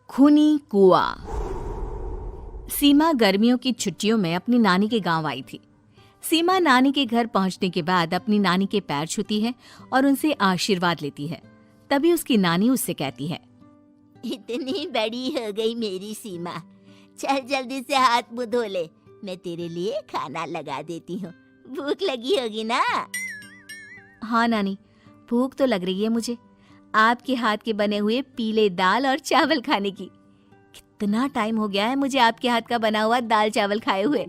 खूनी कुआं। सीमा गर्मियों की छुट्टियों में अपनी नानी के गांव आई थी। सीमा नानी के घर पहुंचने के बाद अपनी नानी के पैर छूती है और उनसे आशीर्वाद लेती है। तभी उसकी नानी उससे कहती है, इतनी बड़ी हो गई मेरी सीमा, चल जल्दी से हाथ मुंह धो ले, मैं तेरे लिए खाना लगा देती हूँ। भूख लगी होगी ना? हाँ नानी, भूख तो लग रही है मुझे, आपके हाथ के बने हुए पीले दाल और चावल खाने की। कितना टाइम हो गया है मुझे आपके हाथ का बना हुआ दाल चावल खाए हुए।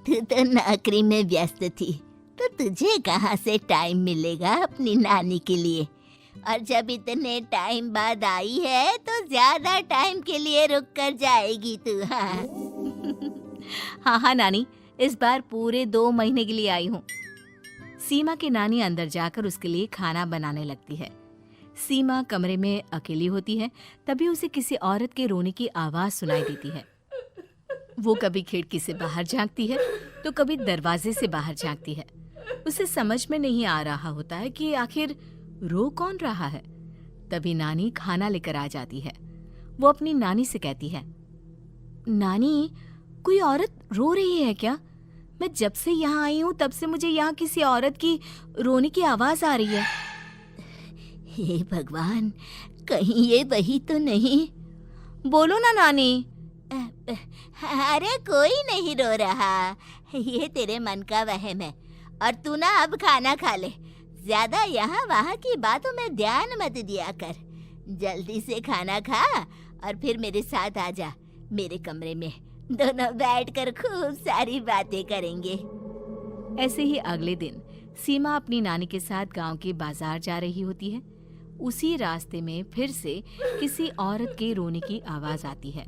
तू तो नौकरी में व्यस्त थी, तो तुझे कहाँ से टाइम मिलेगा अपनी नानी के लिए? और जब इतने टाइम बाद आई है तो ज्यादा टाइम के लिए रुक कर जाएगी तू। हाँ हाँ नानी, इस बार पूरे 2 महीने के लिए आई हूँ। सीमा की नानी अंदर जाकर उसके लिए खाना बनाने लगती है। सीमा कमरे में अकेली होती है, तभी उसे किसी औरत के रोने की आवाज सुनाई देती है। वो कभी खिड़की से बाहर झांकती है तो कभी दरवाजे से बाहर झांकती है। उसे समझ में नहीं आ रहा होता है कि आखिर रो कौन रहा है। तभी नानी खाना लेकर आ जाती है। वो अपनी नानी से कहती है, नानी, कोई औरत रो रही है क्या? मैं जब से यहाँ आई हूँ तब से मुझे यहाँ किसी औरत की रोने की आवाज आ रही है। हे भगवान, कहीं ये वही तो नहीं? बोलो ना नानी। अरे कोई नहीं रो रहा, ये तेरे मन का वहम है। और तू ना अब खाना खा ले, ज्यादा यहाँ वहाँ की बातों में ध्यान मत दिया कर। जल्दी से खाना खा और फिर मेरे साथ आ जा मेरे कमरे में, दोनों बैठकर खूब सारी बातें करेंगे। ऐसे ही अगले दिन सीमा अपनी नानी के साथ गांव के बाजार जा रही होती है। उसी रास्ते में फिर से किसी औरत के रोने की आवाज आती है।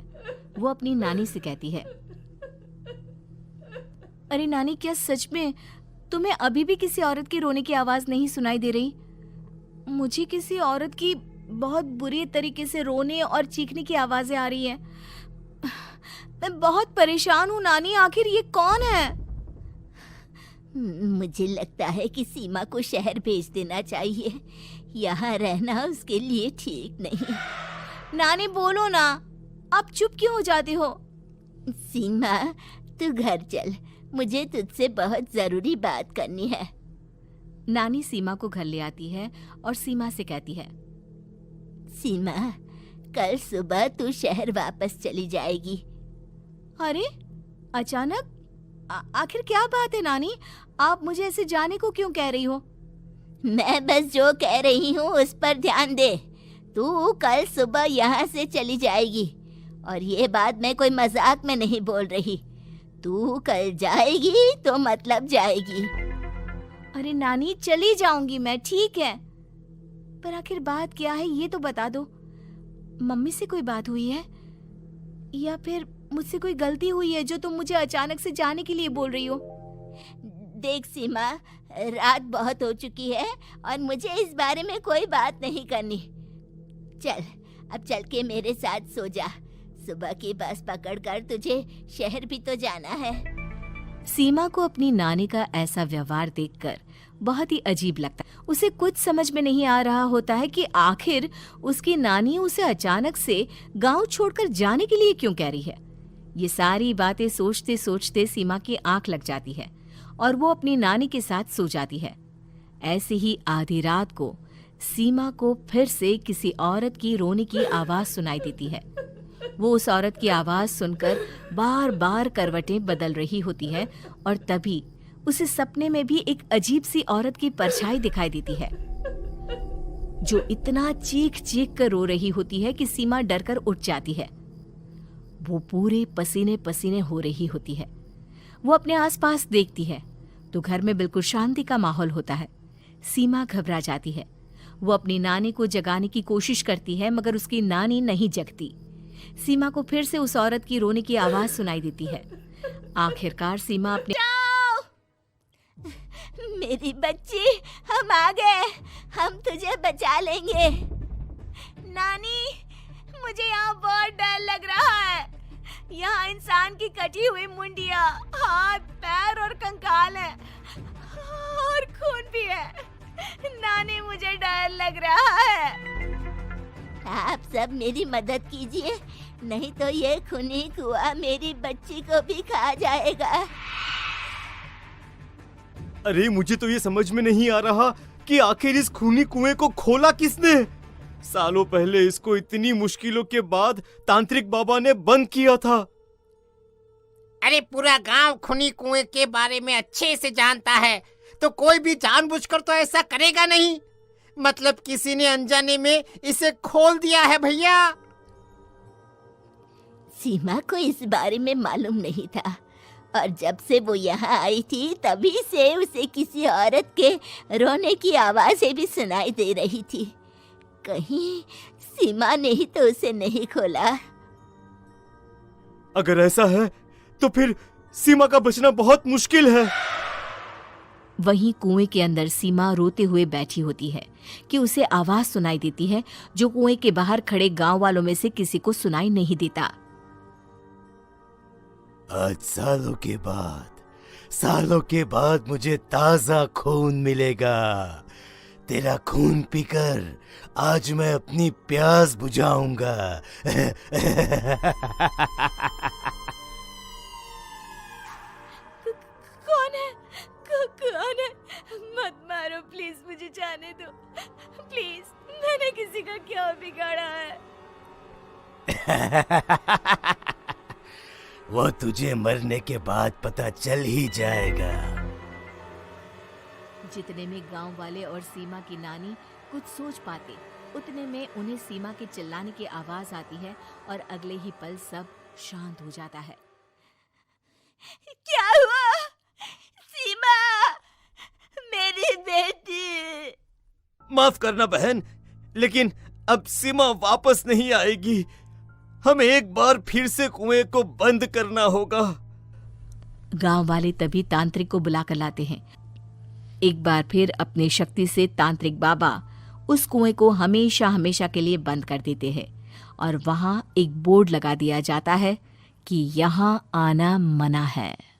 वो अपनी नानी से कहती है, अरे नानी, क्या सच में तुम्हें अभी भी किसी औरत की रोने की आवाज नहीं सुनाई दे रही? मुझे किसी औरत की बहुत बुरी तरीके से रोने और चीखने की आवाजें आ रही हैं। मैं बहुत परेशान हूँ नानी, आखिर ये कौन है? मुझे लगता है कि सीमा को शहर भेज देना चाहिए, यहाँ रहना उसके लिए ठीक नहीं। नानी बोलो ना, आप चुप क्यों हो जाते हो? सीमा, तू घर चल, मुझे तुझसे बहुत जरूरी बात करनी है। नानी सीमा को घर ले आती है और सीमा से कहती है, सीमा, कल सुबह तू शहर वापस चली जाएगी। अरे अचानक? आखिर क्या बात है नानी, आप मुझे ऐसे जाने को क्यों कह रही हो? मैं बस जो कह रही हूँ उस पर ध्यान दे। तू कल सुबह यहाँ से चली जाएगी, और ये बात मैं कोई मजाक में नहीं बोल रही। तू कल जाएगी तो मतलब जाएगी। अरे नानी, चली जाऊंगी मैं, ठीक है, पर आखिर बात क्या है ये तो बता दो। मम्मी से कोई बात हुई है या फिर मुझसे कोई गलती हुई है जो तुम मुझे अचानक से जाने के लिए बोल रही हो? देख सीमा, रात बहुत हो चुकी है और मुझे इस बारे में कोई बात नहीं करनी। चल, अब चल के मेरे साथ सो जा। सुबह की बस पकड़कर तुझे शहर भी तो जाना है। सीमा को अपनी नानी का ऐसा व्यवहार देखकर बहुत ही अजीब लगता है। उसे कुछ समझ में नहीं आ रहा होता है कि आखिर उसकी नानी उसे अचानक से गांव छोड़कर जाने के लिए क्यों कह रही है। ये सारी बातें सोचते सोचते सीमा की आंख लग जाती है और वो अपनी नानी के साथ सो जाती है। ऐसे ही आधी रात को सीमा को फिर से किसी औरत की रोने की आवाज सुनाई देती है। वो उस औरत की आवाज सुनकर बार बार करवटें बदल रही होती है और तभी उसे सपने में भी एक अजीब सी औरत की परछाई दिखाई देती है, जो इतना चीख चीख कर रो रही होती है कि सीमा डरकर उठ जाती है। वो पूरे पसीने पसीने हो रही होती है। वो अपने आसपास देखती है तो घर में बिल्कुल शांति का माहौल होता है। सीमा घबरा जाती है। वो अपनी नानी को जगाने की कोशिश करती है, मगर उसकी नानी नहीं जगती। सीमा को फिर से उस औरत की रोने की आवाज सुनाई देती है। आखिरकार सीमा अपने मेरी बच्ची, हम आ गए, हम तुझे बचा लेंगे। नानी, मुझे यहाँ बहुत डर लग रहा है। यहाँ इंसान की कटी हुई मुंडिया, हाथ, पैर और कंकाल है और खून भी है। नानी, मुझे डर लग रहा है। आप सब मेरी मदद कीजिए, नहीं तो ये खूनी कुआं मेरी बच्ची को भी खा जाएगा। अरे मुझे तो ये समझ में नहीं आ रहा कि आखिर इस खूनी कुएं को खोला किसने। सालों पहले इसको इतनी मुश्किलों के बाद तांत्रिक बाबा ने बंद किया था। अरे पूरा गांव खूनी कुएं के बारे में अच्छे से जानता है, तो कोई भी जानबूझकर तो ऐसा करेगा नहीं। मतलब किसी ने अनजाने में इसे खोल दिया है भैया। सीमा को इस बारे में मालूम नहीं था, और जब से वो यहाँ आई थी तभी से उसे किसी औरत के रोने की आवाजें भी सुनाई दे रही थी। कहीं सीमा ने ही तो उसे नहीं खोला। अगर ऐसा है तो फिर सीमा का बचना बहुत मुश्किल है। वहीं कुएं के अंदर सीमा रोते हुए बैठी होती है कि उसे आवाज सुनाई देती है जो कुएं के बाहर खड़े गांव वालों में से किसी को सुनाई नहीं देता। आज सालों के बाद मुझे ताजा खून मिलेगा। तेरा खून पीकर आज मैं अपनी प्यास बुझाऊंगा। कौन है? कौन है? मत मारो प्लीज, मुझे जाने दो प्लीज। मैंने किसी का क्या बिगाड़ा है? वो तुझे मरने के बाद पता चल ही जाएगा। जितने में गांव वाले और सीमा की नानी कुछ सोच पाते, उतने में उन्हें सीमा के चिल्लाने की आवाज आती है और अगले ही पल सब शांत हो जाता है। क्या हुआ? सीमा, मेरी बेटी। माफ करना बहन, लेकिन अब सीमा वापस नहीं आएगी। हमें एक बार फिर से कुएं को बंद करना होगा। गांव वाले तभी तांत्रिक को बुलाकर लाते हैं। एक बार फिर अपनी शक्ति से तांत्रिक बाबा उस कुएं को हमेशा हमेशा के लिए बंद कर देते हैं और वहां एक बोर्ड लगा दिया जाता है कि यहाँ आना मना है।